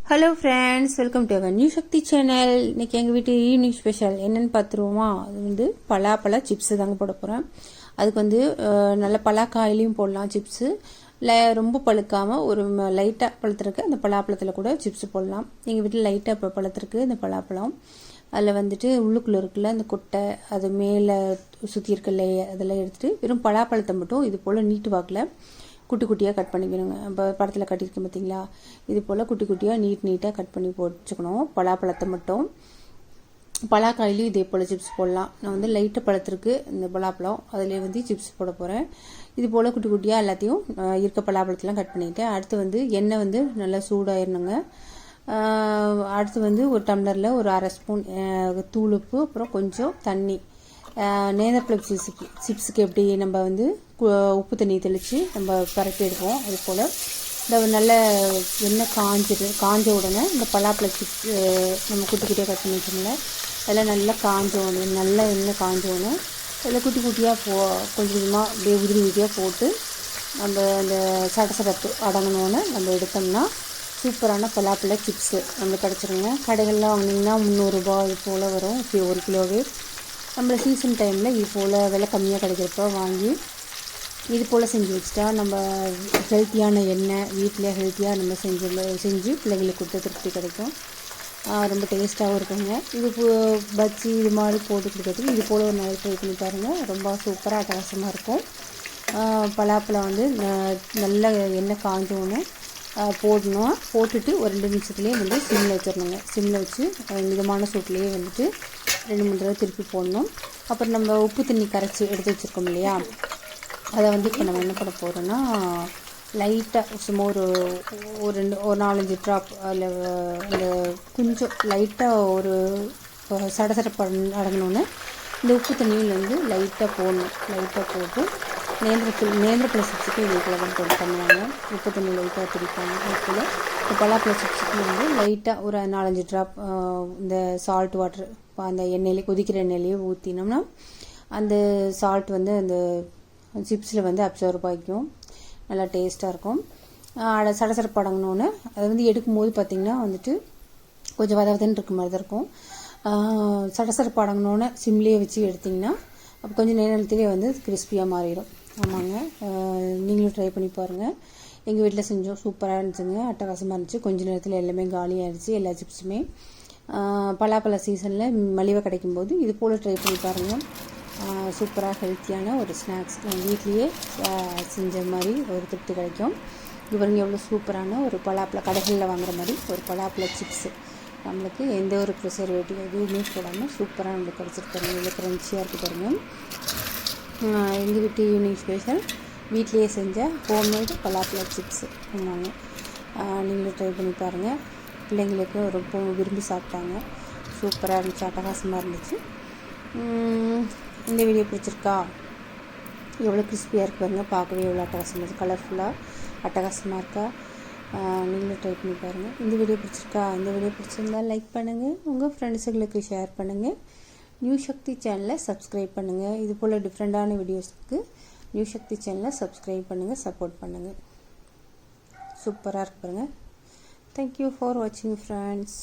Hello friends, welcome to our new Shakti channel. இன்னைக்கு எங்கள் வீட்டு ஈவினிங் ஸ்பெஷல் என்னென்னு பார்த்துருவோமா? அது வந்து பலாப்பழ சிப்ஸு தாங்க போட போகிறேன். அதுக்கு வந்து நல்ல பலாக்காயிலையும் போடலாம் சிப்ஸு, இல்லை ரொம்ப பழுக்காமல் ஒரு லைட்டாக பழுத்திருக்கு அந்த பலாப்பழத்தில் கூட சிப்ஸு போடலாம். எங்கள் வீட்டில் லைட்டாக இப்போ பழுத்திருக்கு இந்த பலாப்பழம். அதில் வந்துட்டு உள்ளுக்குள்ளே இருக்குல்ல அந்த கொட்டை, அது மேலே சுற்றி இருக்க லேயர் அதெல்லாம் எடுத்துகிட்டு வெறும் பலாப்பழத்தை மட்டும் இது போல் நீட்டு வாக்கில் குட்டி குட்டியாக கட் பண்ணிக்கணுங்க. இப்போ படத்தில் கட்டியிருக்கேன் பார்த்தீங்களா, இது போல் குட்டி குட்டியாக நீட்டாக கட் பண்ணி போட்டுக்கணும். பலாப்பழத்தை மட்டும். பலாக்காயிலையும் இதே போல் சிப்ஸ் போடலாம். நான் வந்து லைட்டாக பழத்திற்கு இந்த பலாப்பழம் அதிலே வந்து சிப்ஸ் போட போகிறேன். இது போல் குட்டி குட்டியாக எல்லாத்தையும் இருக்க பலாப்பழத்தெலாம் கட் பண்ணிவிட்டேன். அடுத்து வந்து எண்ணெய் வந்து நல்லா சூடாயிருணுங்க. அடுத்து வந்து ஒரு டம்ளரில் ஒரு அரை ஸ்பூன் தூளுப்பு, அப்புறம் கொஞ்சம் தண்ணி. நேந்திரப்பழ சிப்ஸுக்கு எப்படி நம்ம வந்து உப்பு தண்ணி தெளித்து நம்ம பரப்பி எடுப்போம், அது போல் இந்த நல்ல எண்ணெய் காஞ்ச உடனே இந்த பலாப்பழ சிப்ஸ் நம்ம குட்டி குட்டியாக கட் பண்ணி வச்சோம்ல, அதெல்லாம் நல்லா காஞ்ச உடனே, நல்லா எண்ணெய் காஞ்ச உடனே அதில் குட்டி குட்டியாக கொஞ்சம் கொஞ்சமாக அப்படியே உதிரி உதிரியாக போட்டு நம்ம அந்த சடசடப்பு அடங்கணுன்னு நம்ம எடுத்தோம்னா சூப்பரான பலாப்பழ சிப்ஸு நம்மளுக்கு கிடச்சிருங்க. கடைகளில் வாங்கினீங்கன்னா 300 ரூபாய் இது போல் வரும் ஒரு கிலோவே. நம்ம சீசன் டைமில் இது போல் விலை கம்மியாக கிடைக்கிறப்ப வாங்கி இது போல் செஞ்சு வச்சுட்டா நம்ம ஹெல்த்தியான எண்ணெய் வீட்டிலே ஹெல்த்தியாக நம்ம செஞ்சு பிள்ளைங்களுக்கு கொடுத்து திருப்தி கிடைக்கும். ரொம்ப டேஸ்ட்டாகவும் இருக்குங்க. இது பஜ்ஜி இது மாதிரி போட்டு கொடுக்கறதுக்கு இது போல் ஒரு நாள் ட்ரை பண்ணி பாருங்கள். ரொம்ப சூப்பராக அட்டகாசமாக இருக்கும். பலாப்பழம் வந்து நல்ல எண்ணெய் காஞ்சோன்னு போடணும். போட்டுட்டு ஒரு 2 நிமிஷத்துலேயே வந்து சிம்மில் வச்சிடணுங்க. சிம்மில் வச்சு மிதமான சூட்லேயே வந்துட்டு 2-3 தடவை திருப்பி போடணும். அப்புறம் நம்ம உப்பு தண்ணி கரைச்சி எடுத்து வச்சுருக்கோம் இல்லையா, அதை வந்து இப்போ நம்ம என்ன பண்ண போகிறோன்னா லைட்டாக சும்மா ஒரு 4-5 ட்ராப் அதில் அந்த கொஞ்சம் லைட்டாக ஒரு சடசடப்பு அடங்கணுன்னு இந்த உப்பு தண்ணியில் வந்து லைட்டாக போடணும். லைட்டாக போட்டு நேந்திரப்பழ சிப்ஸுக்கு இதே போல் தான் போட்டு பண்ணுவாங்க. உப்பு தண்ணி லைட்டாக பிடிப்பாங்க. அது போல் இந்த பலாப்பழ சிப்ஸுக்கு வந்து லைட்டாக ஒரு 4-5 ட்ராப் இந்த சால்ட் வாட்டர் அந்த எண்ணெயிலே கொதிக்கிற எண்ணெயிலேயே ஊற்றினோம்னா அந்த சால்ட் வந்து அந்த சிப்ஸில் வந்து அப்சர்வ் ஆகிக்கும். நல்லா டேஸ்ட்டாக இருக்கும். சடசடப்பு அடங்கணுன்னு அதை வந்து எடுக்கும்போது பார்த்திங்கன்னா வந்துட்டு கொஞ்சம் வதவதன்னு இருக்க மாதிரி தான் இருக்கும். சடசடப்பு அடங்கணுன்னு சிம்லேயே வச்சு எடுத்திங்கன்னா அப்போ கொஞ்சம் நேரத்திலே வந்து கிறிஸ்பியாக மாறிடும். ஆமாங்க, நீங்களும் ட்ரை பண்ணி பாருங்கள். எங்கள் வீட்டில் செஞ்சோம், சூப்பராக இருந்துச்சுங்க, அட்டகாசமாக இருந்துச்சு. கொஞ்சம் நேரத்தில் எல்லாமே காலியாகிடுச்சு எல்லா சிப்ஸுமே. பலாப்பழ சீசனில் மலிவாக கிடைக்கும்போது இது போல் ட்ரை பண்ணி பாருங்கள். சூப்பராக ஹெல்த்தியான ஒரு ஸ்நாக்ஸ் வீட்லேயே செஞ்ச மாதிரி ஒரு திருப்தி கிடைக்கும். இவங்க எவ்வளோ சூப்பரான ஒரு பலாப்பழ கடைகளில் வாங்குற மாதிரி ஒரு பலாப்பழ சிப்ஸு நம்மளுக்கு எந்த ஒரு ப்ரிசர்வேட்டிவ் எதுவுமே போடாமல் சூப்பராக நம்மளுக்கு கிடச்சிருக்காங்க. இவ்வளோ க்ரன்ச்சியாக இருக்குது பாருங்கள். எங்கள் வீட்டு ஈவினிங் ஸ்பெஷல் வீட்லேயே செஞ்ச ஹோம்மேடு பலாப்பழ சிப்ஸு ஆமாங்க. நீங்களும் ட்ரை பண்ணி பாருங்கள். பிள்ளைங்களுக்கு ரொம்ப விரும்பி சாப்பிட்டாங்க. சூப்பராக இருந்துச்சு, அட்டகாசமாக இருந்துச்சு. இந்த வீடியோ பிடிச்சிருக்கா? எவ்வளோ கிறிஸ்பியாக இருக்கு பாருங்கள். பார்க்கவே எவ்வளோ அட்டகாசமாக இருக்குது, கலர்ஃபுல்லாக அட்டகாசமாக இருக்கா? நீங்களும் ட்ரை பண்ணி பாருங்கள். இந்த வீடியோ பிடிச்சிருக்கா? இந்த வீடியோ பிடிச்சிருந்தால் லைக் பண்ணுங்கள், உங்கள் ஃப்ரெண்ட்ஸுங்களுக்கு ஷேர் பண்ணுங்கள். நியூ சக்தி சேனலை சப்ஸ்கிரைப் பண்ணுங்கள். இது போல் டிஃப்ரெண்ட்டான வீடியோஸ்க்கு நியூ சக்தி சேனலை சப்ஸ்கிரைப் பண்ணுங்கள், சப்போர்ட் பண்ணுங்கள். சூப்பராக இருக்கு பாருங்கள். தேங்க்யூ ஃபார் வாட்சிங் ஃப்ரெண்ட்ஸ்.